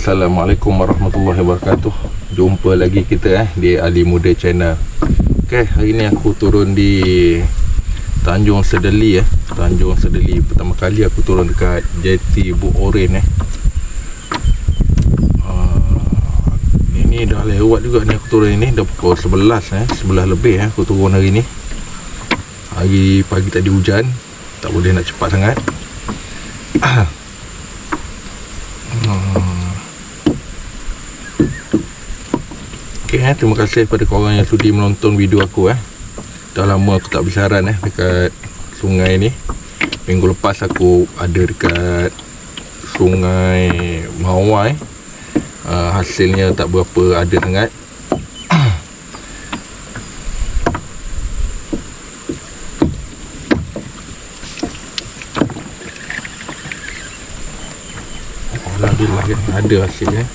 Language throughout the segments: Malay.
Assalamualaikum warahmatullahi wabarakatuh. Jumpa lagi kita di Ali Muda Channel. Okay, hari ni aku turun di Tanjung Sedeli Tanjung Sedeli. Pertama kali aku turun dekat Jeti Buk Oren Ini dah lewat juga ni aku turun ini. Dah pukul 11 11 lebih aku turun hari ni. Hari pagi tadi hujan, tak boleh nak cepat sangat. Okay, terima kasih kepada korang yang sudi menonton video aku. Dah lama aku tak bersiaran dekat sungai ni. Minggu lepas aku ada dekat Sungai Mawai. Hasilnya tak berapa ada sangat. Alhamdulillah kan, ada hasilnya.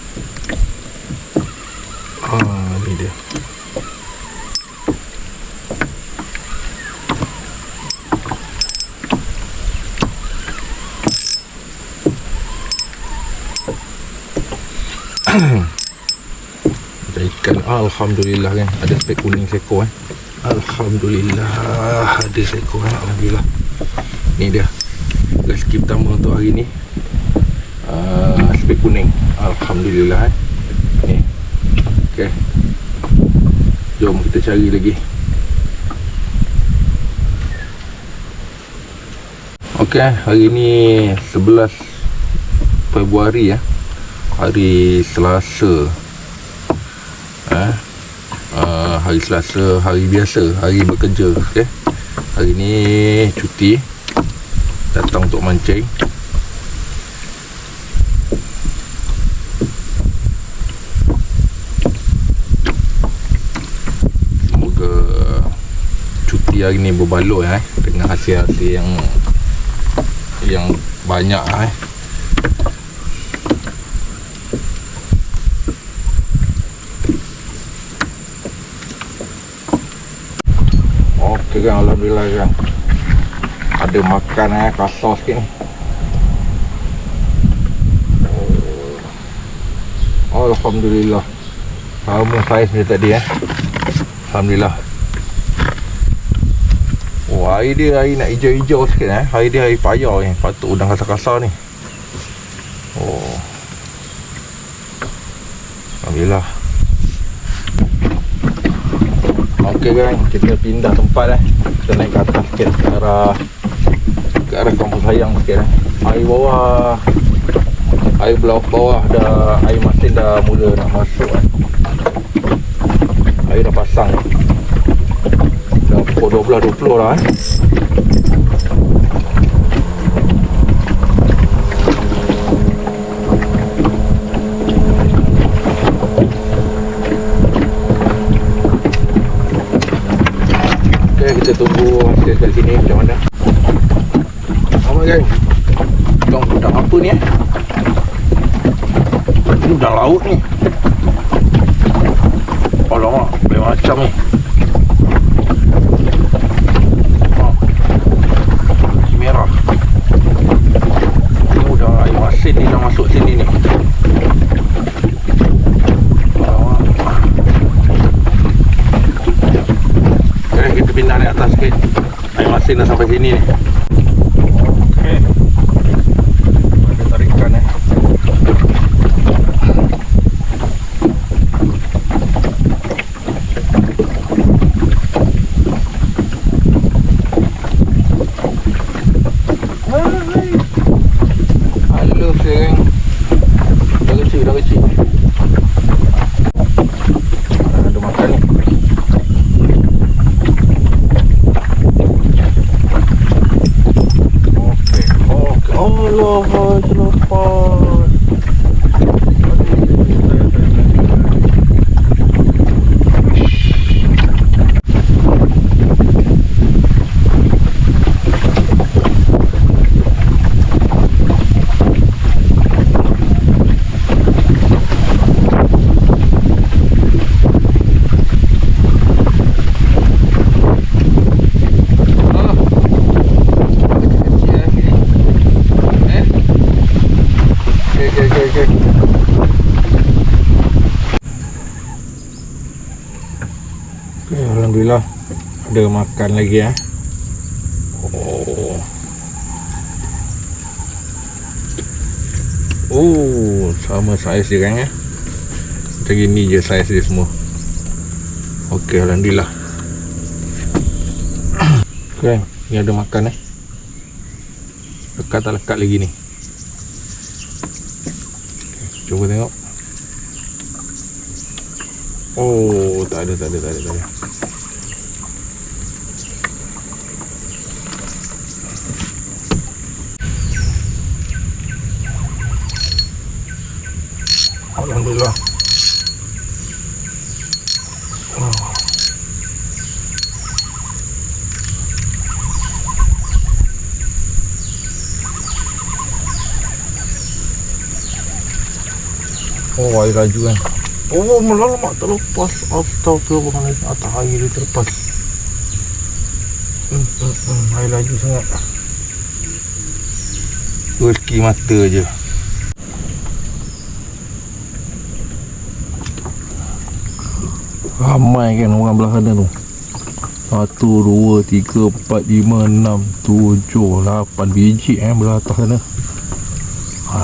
Ni dia. Ikan, alhamdulillah kan, ada spek kuning seekor Alhamdulillah ada seekor alhamdulillah. Ni dia rezeki pertama untuk hari ni. Spek kuning, alhamdulillah ni. Okay, jom kita cari lagi. Okay, hari ni 11 Februari hari Selasa. Hari Selasa, hari biasa, hari bekerja. Okay, hari ni cuti, datang untuk mancing. Semoga cuti hari ni berbaloi dengan hasil-hasil yang banyak Okey kan, alhamdulillah kan. Ada makan kasar sikit ni. Alhamdulillah. Sama saiz dia tadi Alhamdulillah. Air dia nak hijau-hijau sikit Air dia air payau ni. Patut udang kasar-kasar ni. Alhamdulillah. Okey kan, kita pindah tempat kita naik ke atas sikit, ke arah kampung sayang sikit Air bawah, air bawah dah, air masin dah mula nak masuk Air dah pasang. Dah pukul 12.20 dah Kita tunggu hasil kat sini macam mana. Apa geng? Udang apa ni Ini udang laut ni. Alamak, macam ni. Merah. Ini udang air masin ni dah masuk sini ni. Kita pindah naik atas sikit. Air masin dah sampai sini ni. Okey, ada tarikan Halo sayang. Dah kecil. Ada makan ni. Allah, selepas okay. Alhamdulillah ada makan lagi ya. Oh. Oh, sama saiz dia kan ya. Macam gini je saiz dia semua. Okey, alhamdulillah. Kan, ni ada makan lekat tak lekat lagi ni. Cuba tengok. Oh, tak ada. Alhamdulillah. Oh, air laju kan. Oh, melalamak terlepas. Astagfirullahaladzim. Atas air dia terlepas. Air laju sangat. Rezeki mata je. Ramai kan orang belah sana tu. 1, 2, 3, 4, 5, 6, 7, 8 biji belah atas sana.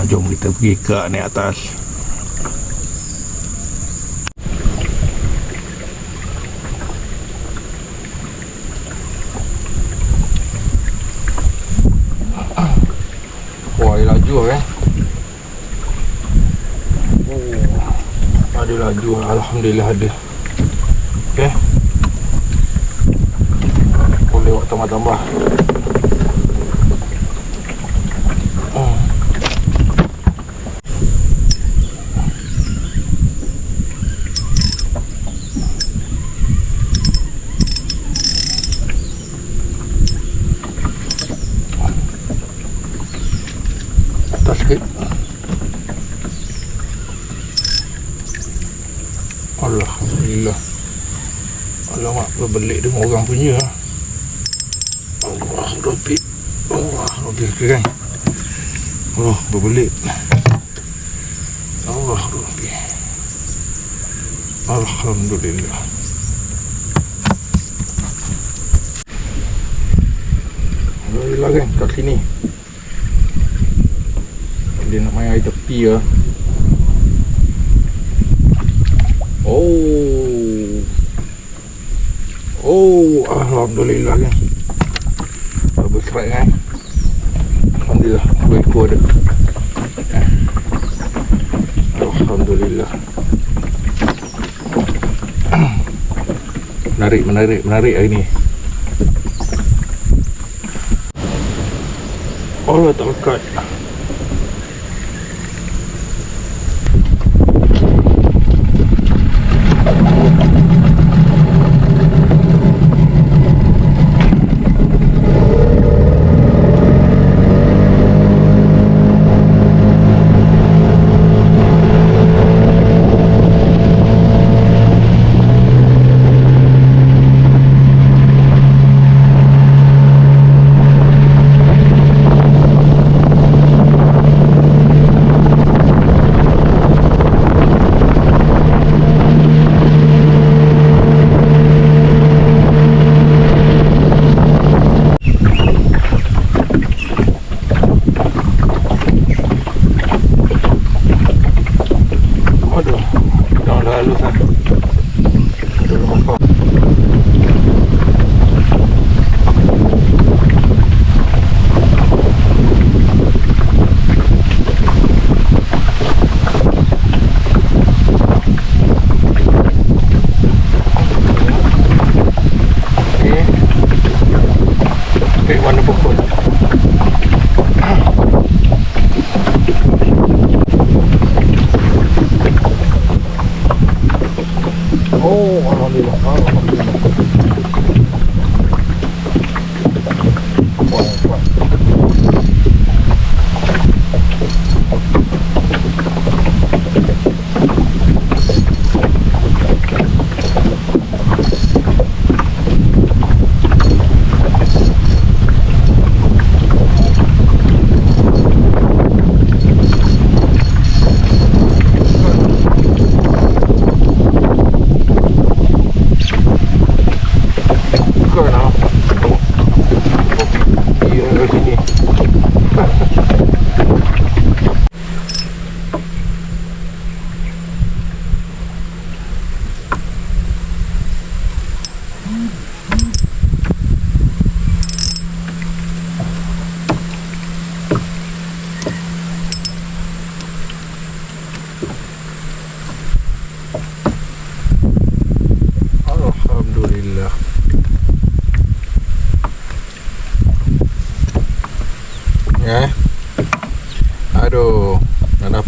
Jom kita pergi ke naik atas. Wah, laju kan. Ada laju, alhamdulillah ada. Okey. Boleh buat tambah-tambah. Atas sikit. Alhamdulillah. Alamak, berbelik dengan orang punya. Allah Rabbi. Okay, kan. Allah, berbelik. Allah Rabbi. Alhamdulillah. Alhamdulillah kan, kat sini dia nak main air tepi ya. Alhamdulillah kan. Berserat kan. Alhamdulillah, 2 ekor ada. Alhamdulillah. Menarik hari ni. Allah tak lekat.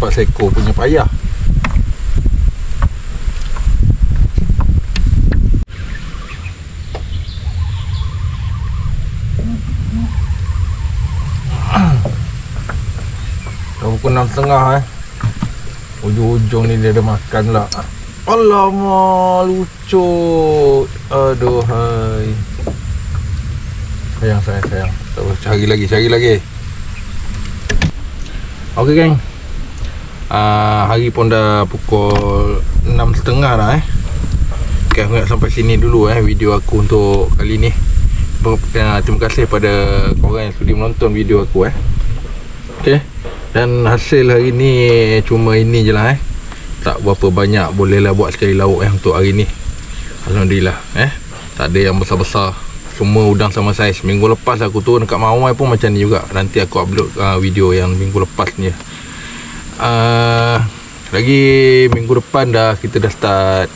dapat seekor punya payah. Dah pukul 6.30 Ujung-ujung ni dia ada makan lah. Alamak, lucut. Aduhai. Sayang. Terus cari lagi. Okey geng. Hari pun dah pukul 6.30 dah Okay, aku nak sampai sini dulu video aku untuk kali ni. Terima kasih pada korang yang sudi menonton video aku Okay. Dan hasil hari ni cuma ini je lah tak berapa banyak. Bolehlah buat sekali lauk untuk hari ni. Alhamdulillah tak ada yang besar-besar. Semua udang sama saiz. Minggu lepas aku turun dekat Mawai pun macam ni juga. Nanti aku upload video yang minggu lepas ni. Lagi minggu depan kita dah start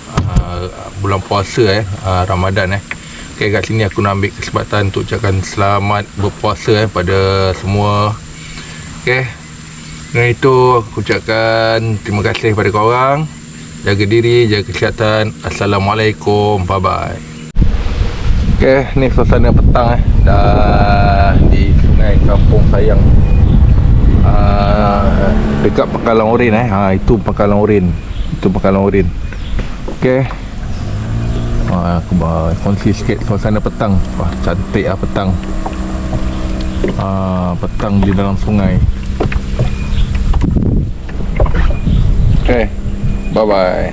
bulan puasa Ramadan Okay, kat sini aku nak ambil kesempatan untuk ucapkan selamat berpuasa pada semua. Okay, dengan itu aku ucapkan terima kasih kepada korang. Jaga diri, jaga kesihatan. Assalamualaikum, bye bye. Okay, ni suasana petang dah di sungai Kampung Sayang, dekat Pangkalan Orin itu Pangkalan Orin. Okay, aku kongsi sikit suasana petang. Wah, cantik petang. Petang di dalam sungai. Okay, bye bye.